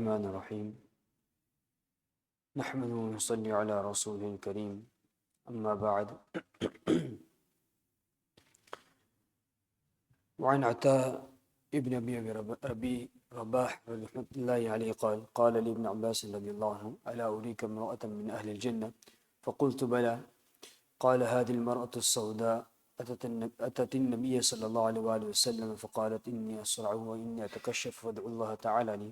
الرحمن الرحيم نحمده ونصلي على رسوله الكريم أما بعد وعن عطاء ابن أبي رباح رحمة الله عليه قال لي ابن عباس رضي الله عنه ألا أريك امرأة من أهل الجنة فقلت بلى قال هذه المرأة السوداء أتت النبي صلى الله عليه وآله وسلم فقالت إني أسرع وإني أتكشف فادعو الله تعالى لي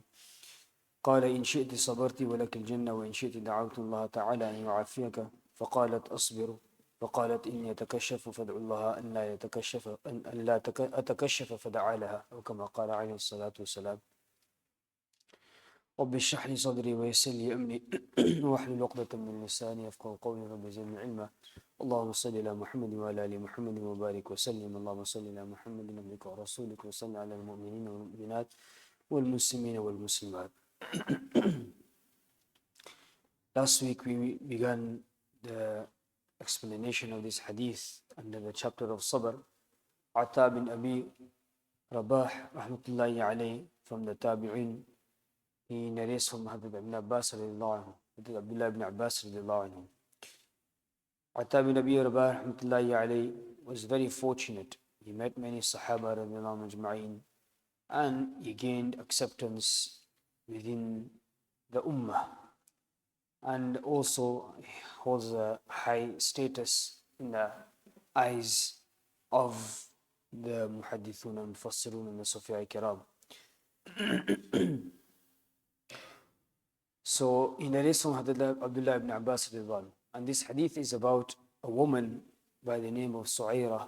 قال إن شئت صبرت ولك الجنة وإن شئت دعوت الله تعالى أن يعافيك فقالت أصبر فقالت إني أتكشف فادعو الله أن لا يتكشف أن لا أتكشف فدعا لها أو كما قال عليه الصلاة والسلام رب اشرح لي صدري ويسر لي أمري واحلل عقدة من لساني يفقهوا قولي رب زدني علما اللهم صل على محمد وعلى آل محمد وبارك وسلم اللهم صل على محمد عبدك ورسولك وصل على المؤمنين والمؤمنات والمسلمين والمسلمات. Last week we began the explanation of this hadith under the chapter of Sabr. Atta bin Abi Rabah rahmatullahi alayhi from the Tabi'in, he narrates from Hadith ibn Abbas radiallahu anhu, Hadith Abdullah ibn Abbas radiallahu anhu. Atta bin Abi Rabah rahmatullahi alayhi was very fortunate. He met many Sahaba radiallahu anhu ajma'in and he gained acceptance within the Ummah, and also holds a high status in the eyes of the Muhaddithun and Mufassirun and the Sufya Kiram. So in the narrates from Abdullah ibn Abbas, and this hadith is about a woman by the name of Su'ayrah,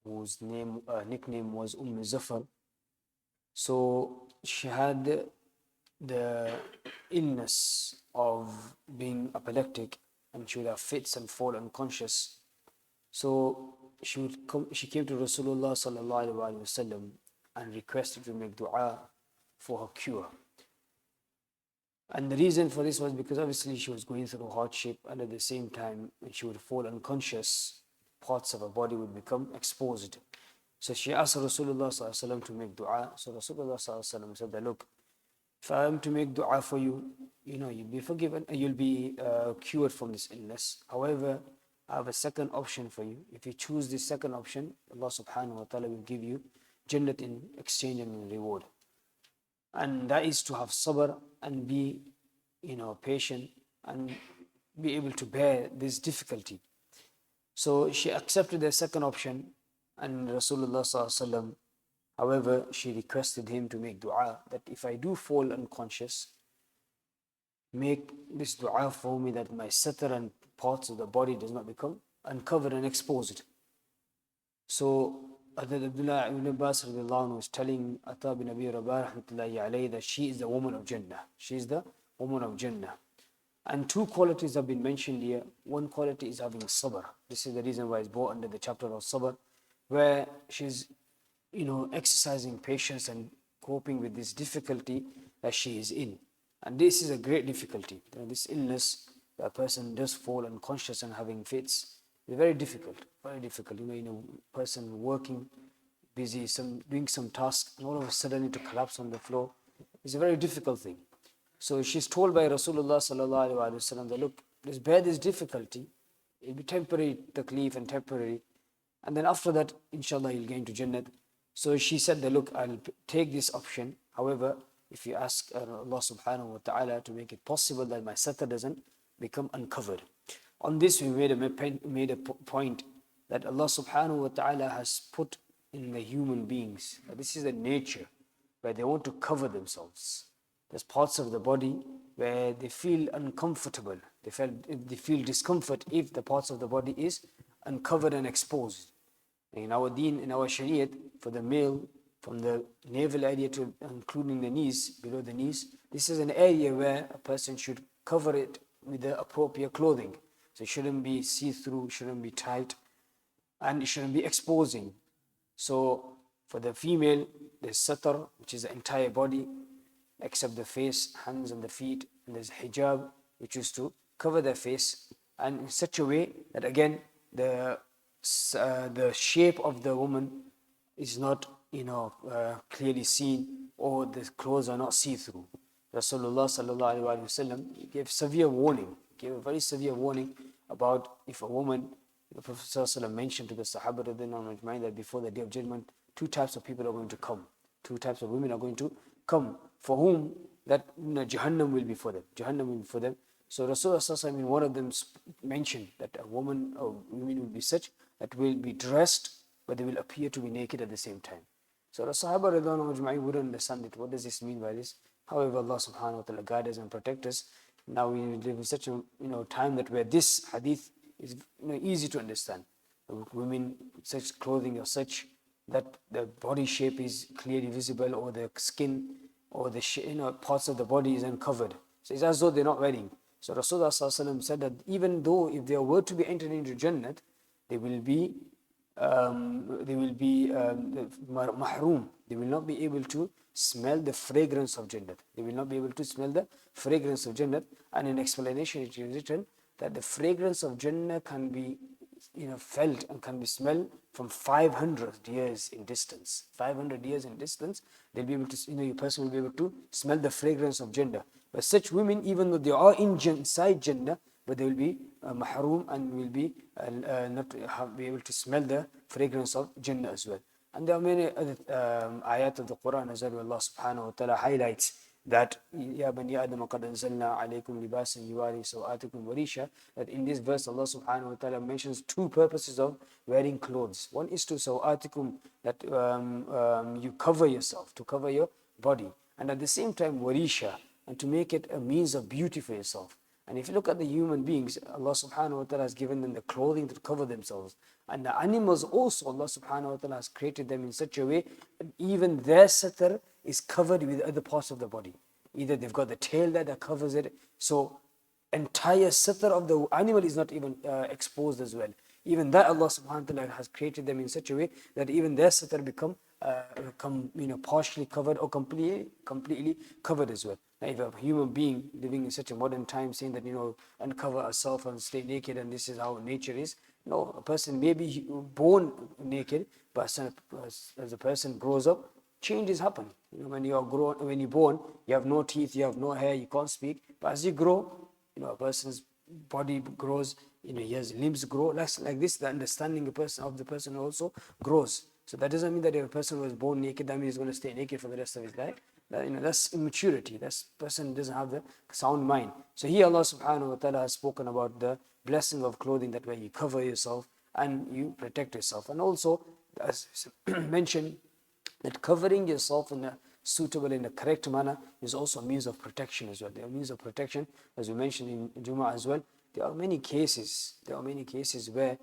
whose nickname was Zafar. So she had the illness of being epileptic and she would have fits and fall unconscious. So she came to Rasulullah sallallahu alaihi wasallam and requested to make dua for her cure. And the reason for this was because obviously she was going through hardship, and at the same time when she would fall unconscious, parts of her body would become exposed. So she asked Rasulullah sallallahu alaihi wasallam to make dua. So Rasulullah sallallahu alaihi wasallam said that, look, if I am to make dua for you, you'll be forgiven, you'll be cured from this illness. However, I have a second option for you. If you choose this second option, Allah subhanahu wa ta'ala will give you Jannat in exchange and in reward. And that is to have sabr and be, patient and be able to bear this difficulty. So she accepted the second option, and Rasulullah sallallahu alaihi wasallam, however, she requested him to make dua that if I do fall unconscious, make this dua for me that my satr and parts of the body does not become uncovered and exposed. So Abdullah ibn Abbas was telling Atta bin Abi Rabah rahmatullahi alayhi that she is the woman of Jannah. She is the woman of Jannah. And two qualities have been mentioned here. One quality is having sabr. This is the reason why it's brought under the chapter of sabr, where she's exercising patience and coping with this difficulty that she is in. And this is a great difficulty. This illness, a person does fall unconscious and having fits, is very difficult, very difficult. A person working, busy, doing some task, and all of a sudden to collapse on the floor is a very difficult thing. So she's told by Rasulullah sallallahu alaihi wasallam that, look, just bear this difficulty. It'll be temporary taklif and temporary. And then after that, inshallah, you'll get into Jannat. So she said that, look, I'll take this option. However, if you ask Allah subhanahu wa ta'ala to make it possible that my satr doesn't become uncovered. On this, we made a point that Allah subhanahu wa ta'ala has put in the human beings. This is the nature where they want to cover themselves. There's parts of the body where they feel uncomfortable. They feel discomfort if the parts of the body is uncovered and exposed. In our deen, in our shariat, for the male, from the navel area to including the knees, below the knees, this is an area where a person should cover it with the appropriate clothing. So it shouldn't be see-through, shouldn't be tight, and it shouldn't be exposing. So for the female, there's satr, which is the entire body, except the face, hands and the feet, and there's hijab, which is to cover their face, and in such a way that again, the shape of the woman is not clearly seen, or the clothes are not see-through. Rasulullah sallallahu alaihi wasallam gave severe warning, gave a very severe warning about if a woman, the Prophet sallallahu alaihi wasallam mentioned to the Sahaba that before the Day of Judgment, two types of people are going to come. Two types of women are going to come, for whom that Jahannam will be for them. Jahannam will be for them. So Rasulullah sallallahu alaihi wasallam, one of them mentioned that a woman or women will be such that will be dressed, but they will appear to be naked at the same time. So the Sahaba wouldn't understand it. What does this mean by this? However, Allah subhanahu wa ta'ala guide us and protect us. Now we live in such a time that where this hadith is easy to understand. Women, such clothing or such that the body shape is clearly visible, or the skin or the parts of the body is uncovered. So it's as though they're not wearing. So Rasulullah sallallahu alaihi wasallam said that even though if they were to be entered into Jannat, they will be mahroom. They will not be able to smell the fragrance of Jannat. They will not be able to smell the fragrance of Jannat. And in explanation it is written that the fragrance of Jannah can be felt and can be smelled from 500 years in distance. 500 years in distance, they'll be able to, a person will be able to smell the fragrance of Jannah. But such women, even though they are inside Jannah, but they will be mahroom and will be not be able to smell the fragrance of Jannah as well. And there are many other ayat of the Quran as well, where Allah subhanahu wa ta'ala highlights that Ya bani Adam qad anzalna alaykum libasan yuwari sawatikum warisha, that in this verse Allah subhanahu wa ta'ala mentions two purposes of wearing clothes. One is to sawatikum, that you cover yourself, to cover your body, and at the same time warisha, and to make it a means of beauty for yourself. And if you look at the human beings, Allah subhanahu wa ta'ala has given them the clothing to cover themselves. And the animals also, Allah subhanahu wa ta'ala has created them in such a way that even their satar is covered with other parts of the body. Either they've got the tail that covers it, so entire satar of the animal is not even exposed as well. Even that Allah subhanahu wa ta'ala has created them in such a way that even their satar become partially covered or completely covered as well. Now, if a human being living in such a modern time saying that uncover ourselves and stay naked and this is how nature is, no, a person may be born naked, but as a person grows up, changes happen. When you're born, you have no teeth, you have no hair, you can't speak. But as you grow, a person's body grows, he has limbs grow. Like this, the understanding of the person also grows. So that doesn't mean that if a person was born naked, that means he's going to stay naked for the rest of his life. That's immaturity. That person doesn't have the sound mind. So here Allah subhanahu wa ta'ala has spoken about the blessing of clothing, that way you cover yourself and you protect yourself. And also, as mentioned, that covering yourself in a suitable, in a correct manner is also a means of protection as well. There are means of protection, as we mentioned in Jummah as well. There are many cases where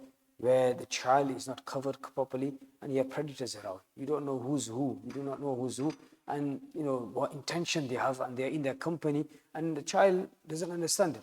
the child is not covered properly and you have predators around. You don't know who's who. You do not know who's who, and what intention they have, and they're in their company, and the child doesn't understand it.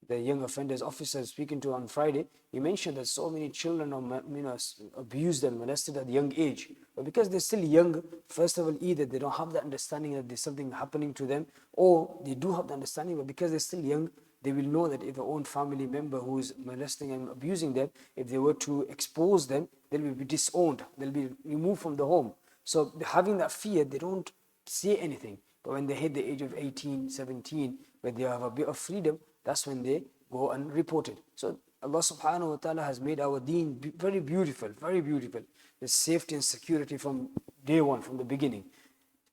The young offenders officer speaking to on Friday, he mentioned that so many children are abused and molested at a young age. But because they're still young, first of all, either they don't have the understanding that there's something happening to them, or they do have the understanding, but because they're still young, they will know that if their own family member who is molesting and abusing them, if they were to expose them, they will be disowned. They'll be removed from the home. So having that fear, they don't say anything. But when they hit the age of 18, 17, when they have a bit of freedom, that's when they go and report it. So Allah subhanahu wa ta'ala has made our deen very beautiful, very beautiful. The safety and security from day one, from the beginning.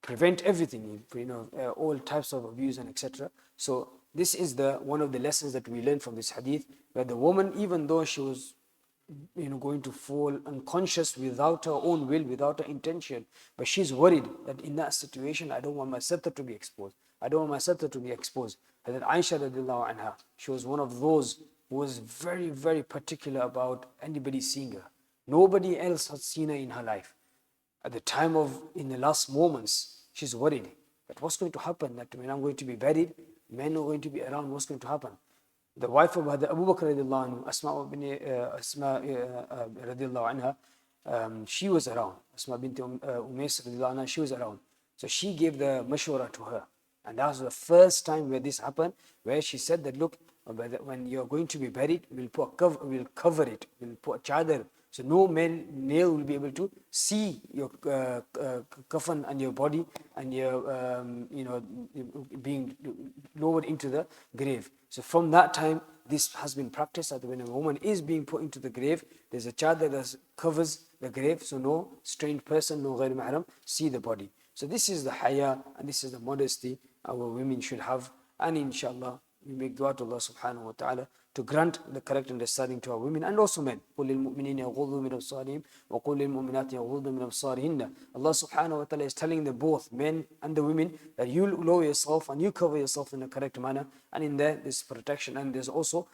Prevent everything, all types of abuse and etc. So this is one of the lessons that we learn from this hadith, where the woman, even though she was going to fall unconscious without her own will, without her intention, but she's worried that in that situation, I don't want my satar to be exposed. I don't want my satar to be exposed. Hazrat Aisha radiallahu anha, she was one of those who was very, very particular about anybody seeing her. Nobody else had seen her in her life. At the time in the last moments, she's worried that what's going to happen, that when I'm going to be buried, men are going to be around, what's going to happen? The wife of Abu Bakr radiallahu anhu, Asma radiallahu anha, she was around. Asma bint Umays radiallahu anha, she was around. So she gave the mashwara to her. And that was the first time where this happened, where she said that, look, when you're going to be buried, we'll cover it. We'll put a chadar So no male will be able to see your kafan and your body and your being lowered into the grave. So from that time, this has been practiced that when a woman is being put into the grave, there's a chadar that covers the grave, so no strange person, no ghair mahram, see the body. So this is the haya and this is the modesty our women should have. And inshallah, we make dua to Allah subhanahu wa ta'ala to grant the correct understanding to our women and also men. قُلْ لِلْمُؤْمِنِينَ يَغُضُّوا مِنْ أَبْصَارِهِمْ وَقُلْ لِلْمُؤْمِنَاتِ يَغُضُّوا مِنْ أَبْصَارِهِنَّ. Allah subhanahu wa ta'ala is telling the both men and the women that you lower yourself and you cover yourself in the correct manner, and in there there's protection and there's also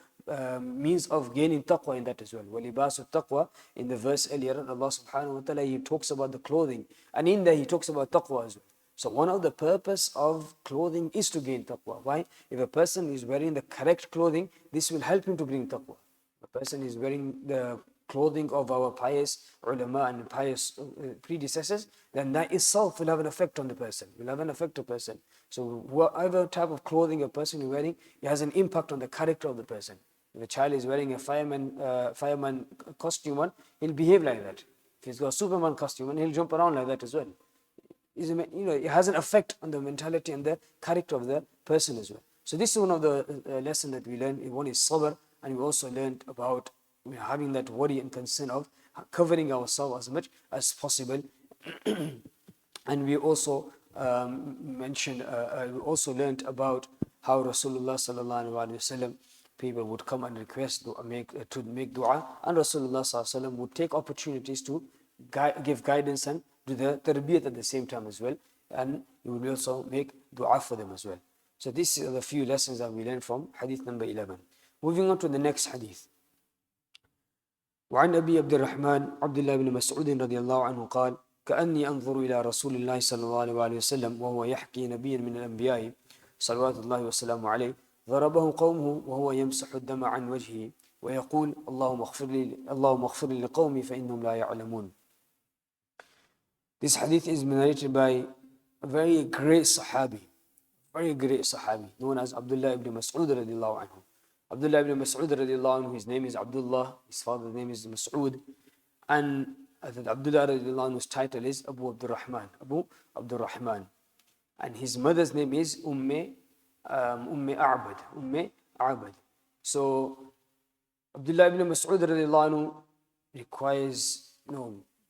means of gaining taqwa in that as well. وَلِبَاسُ التَّقْوَى, in the verse earlier, Allah subhanahu wa ta'ala, He talks about the clothing, and in there He talks about taqwa as well. So one of the purpose of clothing is to gain taqwa. Why? If a person is wearing the correct clothing, this will help him to bring taqwa. If a person is wearing the clothing of our pious ulama and pious predecessors, then that itself will have an effect on the person, will have an effect on the person. So whatever type of clothing a person is wearing, it has an impact on the character of the person. If a child is wearing a fireman costume on, he'll behave like that. If he's got a Superman costume on, he'll jump around like that as well. It has an effect on the mentality and the character of the person as well. So this is one of the lessons that we learned. One is sabr, and we also learned about having that worry and concern of covering ourselves as much as possible. And we also we also learned about how Rasulullah sallallahu alaihi wasallam, people would come and request to make dua, and Rasulullah sallallahu alaihi wasallam would take opportunities to give guidance and do the tarbiyat at the same time as well, and he would also make dua for them as well. So these are the few lessons that we learned from hadith number 11. Moving on to the next hadith. وعن أبي عبد الرحمن عبد الله بن مسعود رضي الله عنه قال كأني أنظر إلى رسول الله صلى الله عليه وسلم وهو يحكي نبيا من الأنبياء صلوات الله وسلامه عليه ضربه قومه وهو يمسح الدم عن وجهه ويقول اللهم اغفر لي لقومي فإنهم لا يعلمون. This hadith is narrated by a very great Sahabi, known as Abdullah ibn Mas'ud radiallahu anhu. Abdullah ibn Mas'ud radiallahu anhu, his name is Abdullah, his father's name is Mas'ud, and Abdullah radiallahu anhu's title is Abu Abdurrahman, and his mother's name is A'bad. So Abdullah ibn Mas'ud radiallahu anhu requires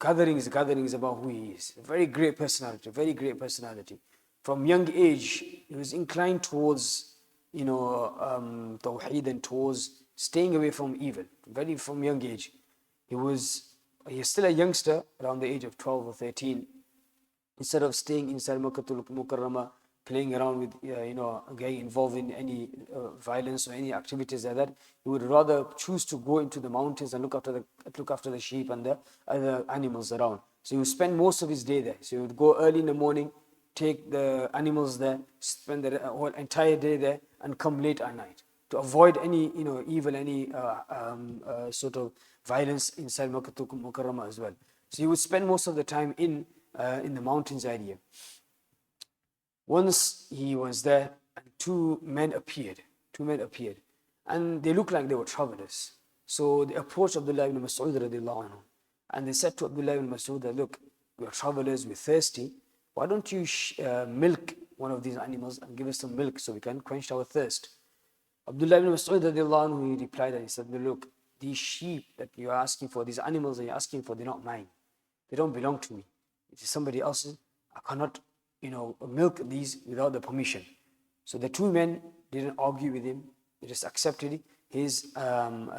gatherings about who he is. A very great personality. From young age, he was inclined towards tawheed and towards staying away from evil. From young age. He's still a youngster, around the age of 12 or 13. Instead of staying inside Makkatul Mukarramah, playing around with, getting involved in any violence or any activities like that, he would rather choose to go into the mountains and look after the sheep and the other animals around. So he would spend most of his day there. So he would go early in the morning, take the animals there, spend the whole entire day there, and come late at night to avoid any evil, any sort of violence inside Makkatul Mukarramah as well. So he would spend most of the time in the mountains area. Once he was there, and two men appeared, and they looked like they were travelers. So they approached Abdullah ibn Mas'ud radiallahu anhu, and they said to Abdullah ibn Mas'ud that, look, we are travelers, we're thirsty. Why don't you milk one of these animals and give us some milk so we can quench our thirst? Abdullah ibn Mas'ud radiallahu anhu, he replied and he said, look, these sheep that you are asking for, these animals that you're asking for, they're not mine. They don't belong to me. It is somebody else's. I cannot milk these without the permission. So the two men didn't argue with him. They just accepted his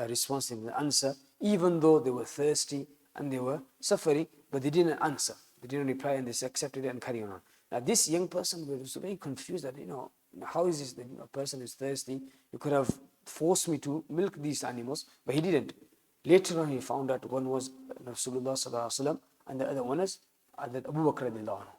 response and answer, even though they were thirsty and they were suffering, but they didn't answer. They didn't reply, and they accepted it and carried on. Now this young person was very confused that, how is this that a person is thirsty? You could have forced me to milk these animals, but he didn't. Later on he found out one was Rasulullah sallallahu alaihi wasallam and the other one is Abu Bakr radiallahu anhu.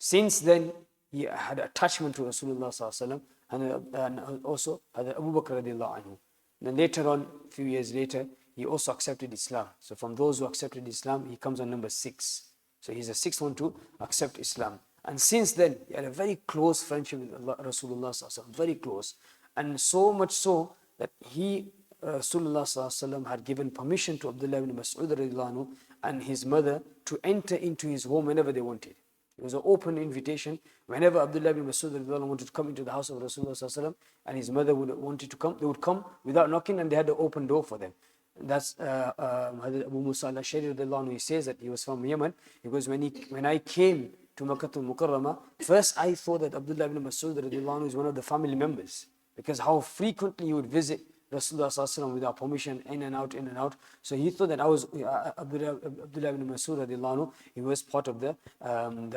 Since then, he had attachment to Rasulullah sallallahu alaihi wasallam and also had Abu Bakr radiallahu anhu. Then later on, a few years later, he also accepted Islam. So from those who accepted Islam, he comes on number 6. So he's the 6th one to accept Islam. And since then, he had a very close friendship with Rasulullah sallallahu alaihi wasallam, very close. And so much so that he Rasulullah sallallahu alaihi wasallam had given permission to Abdullah ibn Mas'ud radiallahu anhu and his mother to enter into his home whenever they wanted. It was an open invitation. Whenever Abdullah ibn Mas'ud radiallahu anhu wanted to come into the house of Rasulullah sallallahu alaihi wasallam and his mother wanted to come, they would come without knocking, and they had an open door for them. That's Abu Musa al-Ash'ari radiallahu anhu, he says that he was from Yemen. He goes, when I came to Makkah al-Mukarramah, first I thought that Abdullah ibn Mas'ud radiallahu anhu is one of the family members, because how frequently he would visit Rasulullah sallallahu alaihi wasallam without permission, in and out, in and out. So he thought that I was Abdullah ibn Mas'ud radiallahu anhu. He was part of the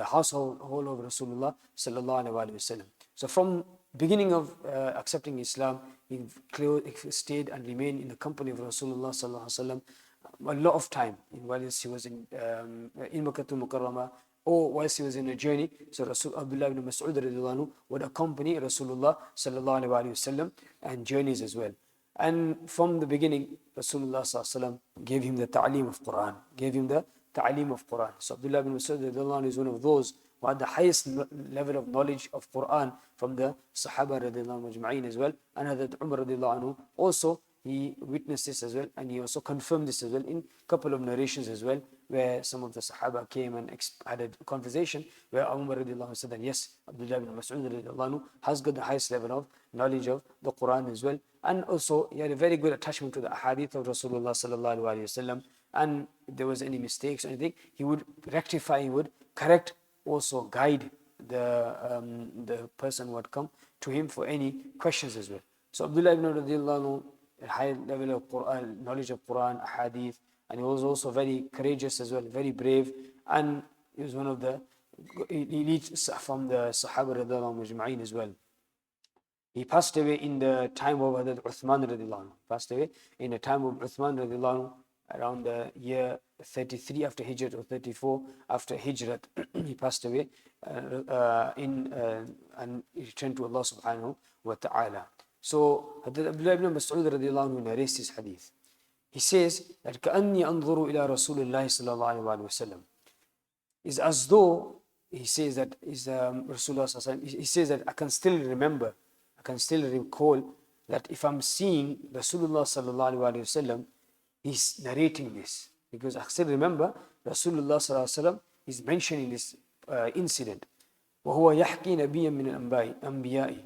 household of Rasulullah sallallahu alaihi wasallam. So from beginning of accepting Islam, he stayed and remained in the company of Rasulullah sallallahu alaihi wasallam a lot of time, whilst he was in Makkah al-Mukarramah, or whilst he was in a journey. So Abdullah ibn Mas'ud radiallahu anhu would accompany Rasulullah sallallahu alaihi wasallam and journeys as well. And from the beginning, Rasulullah sallallahu alaihi wasallam gave him the ta'aleem of Quran, So Abdullah ibn Mas'ud radiallahu anhu is one of those who had the highest level of knowledge of Quran from the Sahaba radiallahu anhu majma'in as well. And Hazrat Umar radiallahu anhu also, he witnessed this as well, and he also confirmed this as well in a couple of narrations as well, where some of the Sahaba came and had a conversation where Umar radiallahu anhu said that yes, Abdullah ibn Mas'ud radiallahu anhu has got the highest level of knowledge of the Quran as well. And also he had a very good attachment to the ahadith of Rasulullah sallallahu alaihi wasallam, and if there was any mistakes or anything, he would rectify, he would correct, also guide the person who had come to him for any questions as well. So Abdullah ibn radiallahu anhu, a high level of Quran, knowledge of Quran, ahadith, and he was also very courageous as well, very brave, and he was one of the elite from the Sahaba radiallahu anhu majma'in as well. He passed away in the time of Uthman radiallahu anhu. Around the year 33 after Hijrat or 34 after Hijrat. He passed away and he returned to Allah subhanahu wa ta'ala. So Abdullah ibn Mas'ud radiallahu anhu narrates this hadith. He says that كَأَنِّي أَنظُرُ إِلَى رَسُولِ اللَّهِ صَلَّى اللَّهُ عَلَيْهِ وَسَلَّمَ. Is as though, he says that Rasulullah, he says that I can still remember, I can still recall that if I'm seeing Rasulullah sallallahu alaihi wasallam, he's narrating this, because I still remember Rasulullah sallallahu alaihi wasallam is mentioning this incident. وَهُوَ يَحْكِي نَبِيًّا مِنَ الْأَنْبِيَاءِ.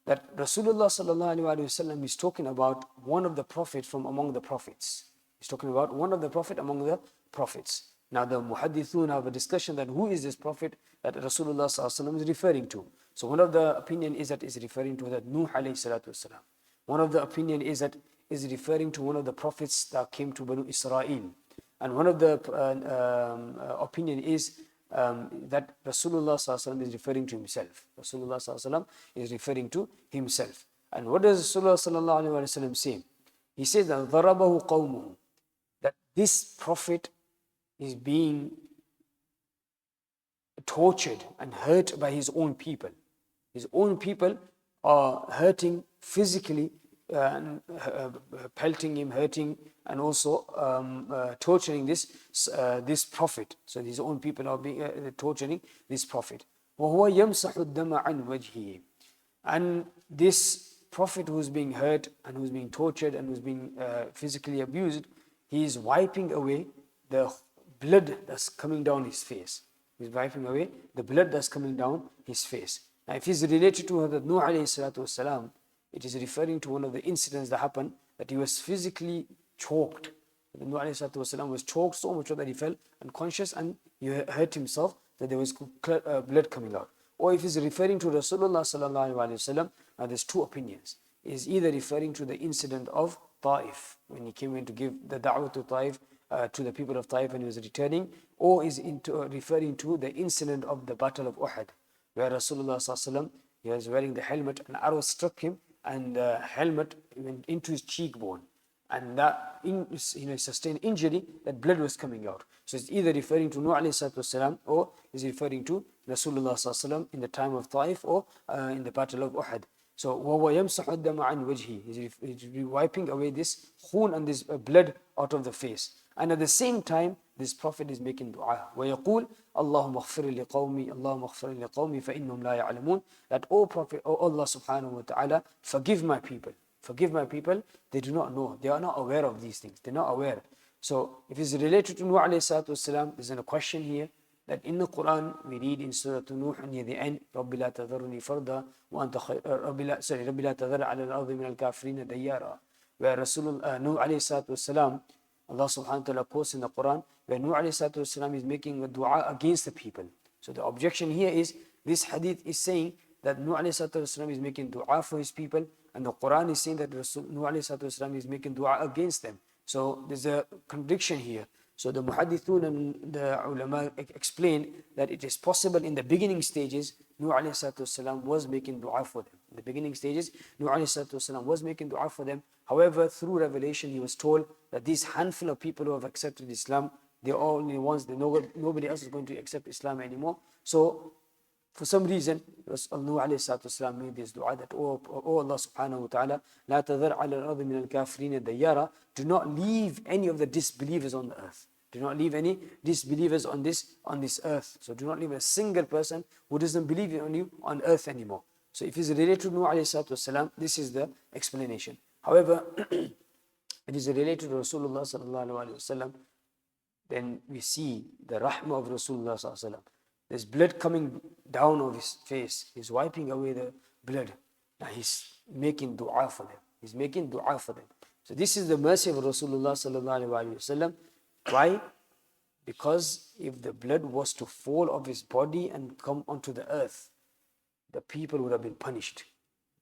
That Rasulullah sallallahu alaihi wasallam is talking about one of the prophets from among the prophets. He's talking about one of the prophet among the prophets. Now the muhaddithun have a discussion that who is this prophet that Rasulullah sallallahu alaihi wasallam is referring to. So one of the opinion is that is referring to that Nuh alayhi salatu wasalam. One of the opinion is that is referring to one of the prophets that came to Banu Israel. And one of the opinion is that Rasulullah sallallahu alaihi wasallam is referring to himself. Rasulullah sallallahu alaihi wasallam is referring to himself. And what does Rasulullah sallallahu alaihi wasallam say? He says that ضَرَبَهُ قَوْمُهُ, that this prophet is being tortured and hurt by his own people. His own people are hurting physically, pelting him, hurting, and also torturing this prophet. So his own people are being torturing this prophet. وَهُوَ يَمْسَحُ الدَّمَ عَنْ وَجْهِهِ. And this prophet who's being hurt and who's being tortured and who's being physically abused, he is wiping away the blood that's coming down his face. He's wiping away the blood that's coming down his face. Now if he's related to Hazrat Nuh alayhi salatu wasalam, it is referring to one of the incidents that happened, that he was physically choked. Nuh alayhi salatu wasalam was choked so much that he fell unconscious and he hurt himself, that there was blood coming out. Or if he's referring to Rasulullah sallallahu alaihi wasallam, now there's two opinions. Is either referring to the incident of Taif, when he came in to give the da'wah to Taif, to the people of Taif when he was returning, or is referring to the incident of the Battle of Uhud, where Rasulullah sallallahu alaihi wasallam, he was wearing the helmet, an arrow struck him, and the helmet went into his cheekbone, and that sustained injury, that blood was coming out. So it's either referring to Nuh alayhi salatu wasalam, or is referring to Rasulullah sallallahu alaihi wasallam in the time of Taif, or in the Battle of Uhud. So وَهُوَ يَمْسَحُ الدَّمَ عَنْ وَجْهِهِ, he's wiping away this khun and this blood out of the face. And at the same time, this prophet is making dua. وَيَقُولُ اللَّهُمَّ اغْفِرْ لِقَوْمِي اللَّهُمَّ اغْفِرْ لِقَوْمِي فَإِنَّهُمْ لَا يَعْلَمُونَ. That, O Prophet, O Allah subhanahu wa ta'ala, forgive my people. forgive my people, they do not know. They are not aware of these things. They're not aware. So if it's related to Nuh alayhi salatu wasalam, there's a question here that in the Quran we read in Surah Nuh near the end, رَبِّ لَا تَذَرُنِي فَرْدًا وَأَنْتَ رَبِّ لَا تَذَرْ عَلَى الْأَرْضِ مِنَ الْكَافِرِينَ دَيَّارًا, where Rasulullah Nuh alayhi salatu wasalam, Allah subhanahu wa ta'ala quotes in the Quran, where Nuh alayhi salatu wasalam is making a dua against the people. So the objection here is, this hadith is saying that Nuh alayhi salatu wasalam is making dua for his people, and the Quran is saying that Nuh alayhi salatu wasalam is making dua against them. So there's a contradiction here. So the muhaddithun and the ulama explain that it is possible in the beginning stages, Nuh alayhi salatu wasalam was making dua for them. In the beginning stages, Nuh alayhi salatu wasalam was making dua for them. However, through revelation, he was told that these handful of people who have accepted Islam, they're only ones, nobody else is going to accept Islam anymore. So for some reason, Nuh alayhi salatu wasalam made this dua that, oh Allah subhanahu wa ta'ala, لا تذر على الأرض من الكافرين ديارا, do not leave any of the disbelievers on the earth. Do not leave any disbelievers on this earth. So do not leave a single person who doesn't believe in you on earth anymore. So if it's related to Nuh alayhi salatu wasalam, this is the explanation. However, it is related to Rasulullah sallallahu alayhi wasallam, then we see the rahmah of Rasulullah sallallahu alayhi wasallam. There's blood coming down of his face. He's wiping away the blood. Now he's making dua for them. He's making dua for them. So this is the mercy of Rasulullah sallallahu alayhi wasallam. Why? Because if the blood was to fall off his body and come onto the earth, the people would have been punished.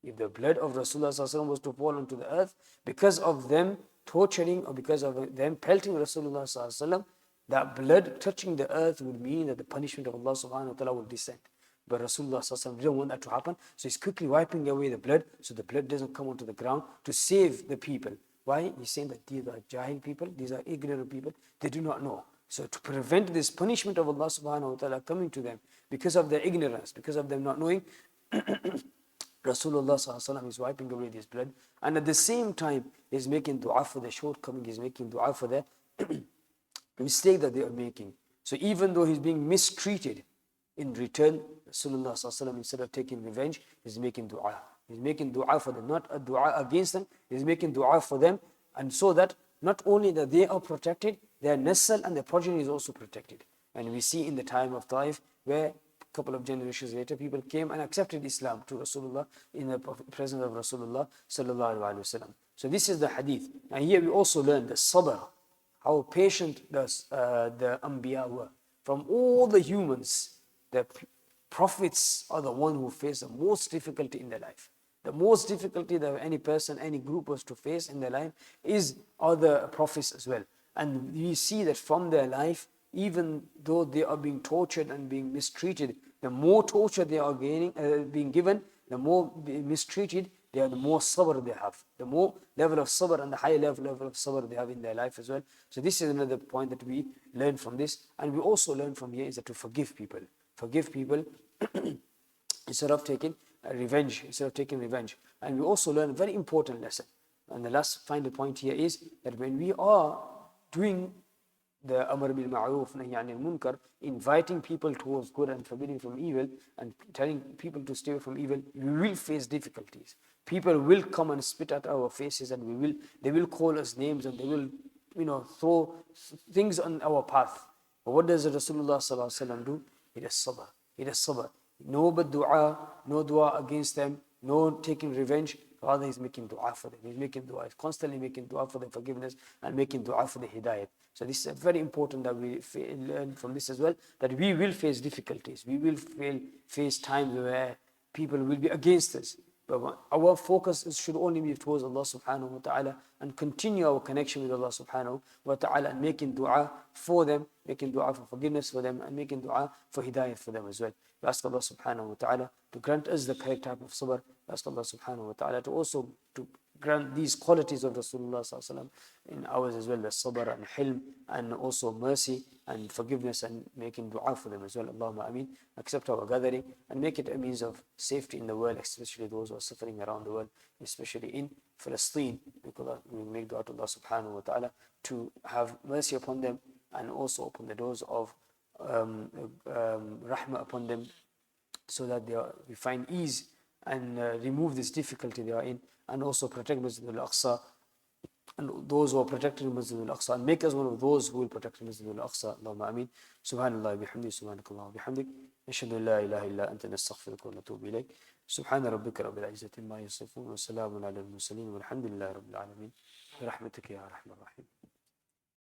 If the blood of Rasulullah sallallahu alaihi wasallam was to fall onto the earth, because of them torturing or because of them pelting Rasulullah sallallahu alaihi wasallam, that blood touching the earth would mean that the punishment of Allah subhanahu wa ta'ala will descend. But Rasulullah sallallahu alaihi wasallam didn't want that to happen, so he's quickly wiping away the blood so the blood doesn't come onto the ground to save the people. Why? He's saying that these are jahil people, these are ignorant people, they do not know. So to prevent this punishment of Allah subhanahu wa ta'ala coming to them because of their ignorance, because of them not knowing, Rasulullah sallallahu alaihi wasallam is wiping away this blood, and at the same time he's making dua for the shortcoming, he's making dua for the mistake that they are making. So even though he's being mistreated, in return, Rasulullah sallallahu alaihi wasallam, instead of taking revenge, is making dua. He's making dua for them, not a dua against them. He's making dua for them, and so that not only that they are protected, their nasl and their progeny is also protected. And we see in the time of Taif, where a couple of generations later, people came and accepted Islam to Rasulullah in the presence of Rasulullah sallallahu alaihi wasallam. So this is the hadith. And here we also learn the sabr, how patient the Anbiya were. From all the humans, the prophets are the one who face the most difficulty in their life. The most difficulty that any person, any group was to face in their life are the prophets as well. And we see that from their life, even though they are being tortured and being mistreated, the more torture they are being given, the more mistreated they are, the more sabr they have. The more level of sabr and the higher level of sabr they have in their life as well. So this is another point that we learn from this. And we also learn from here is that to forgive people. Forgive people instead of taking revenge. And we also learn a very important lesson. And the last final point here is that when we are doing the Amr bil Ma'ruf, Nahi Anil Munkar, inviting people towards good and forbidding from evil, and telling people to stay away from evil, we will face difficulties. People will come and spit at our faces, and they will call us names, and they will, throw things on our path. But what does Rasulullah sallallahu alaihi wasallam do? He does sabr. No but dua, no dua against them, no taking revenge. Rather, he's making dua for them. He's constantly making dua for their forgiveness and making dua for the hidayat. So this is very important that we learn from this as well, that we will face difficulties. We will face times where people will be against us. But our focus should only be towards Allah subhanahu wa ta'ala, and continue our connection with Allah subhanahu wa ta'ala, and making dua for them, making dua for forgiveness for them, and making dua for hidayah for them as well. We ask Allah subhanahu wa ta'ala to grant us the correct type of sabr. We ask Allah subhanahu wa ta'ala to also to grant these qualities of Rasulullah sallallahu alaihi wasallam in ours as well, the sabr and hilm, and also mercy and forgiveness, and making dua for them as well. Allahumma ameen. Accept our gathering and make it a means of safety in the world, especially those who are suffering around the world, especially in Palestine. We make dua to Allah subhanahu wa ta'ala to have mercy upon them, and also open the doors of rahmah upon them, so that we find ease and remove this difficulty they are in, and also protect Masjid al-Aqsa and those who are protecting Masjid al-Aqsa, and make us one of those who will protect Masjid al-Aqsa. Allahumma ameen. Subhanallah bihamdi, subhanakallah bihamdik. نشهد أن لا إله إلا أنت نستغفرك ونتوب إليك. سبحان ربك رب العزة عما يصفون وسلام على المرسلين والحمد لله رب العالمين برحمتك يا أرحم الراحمين.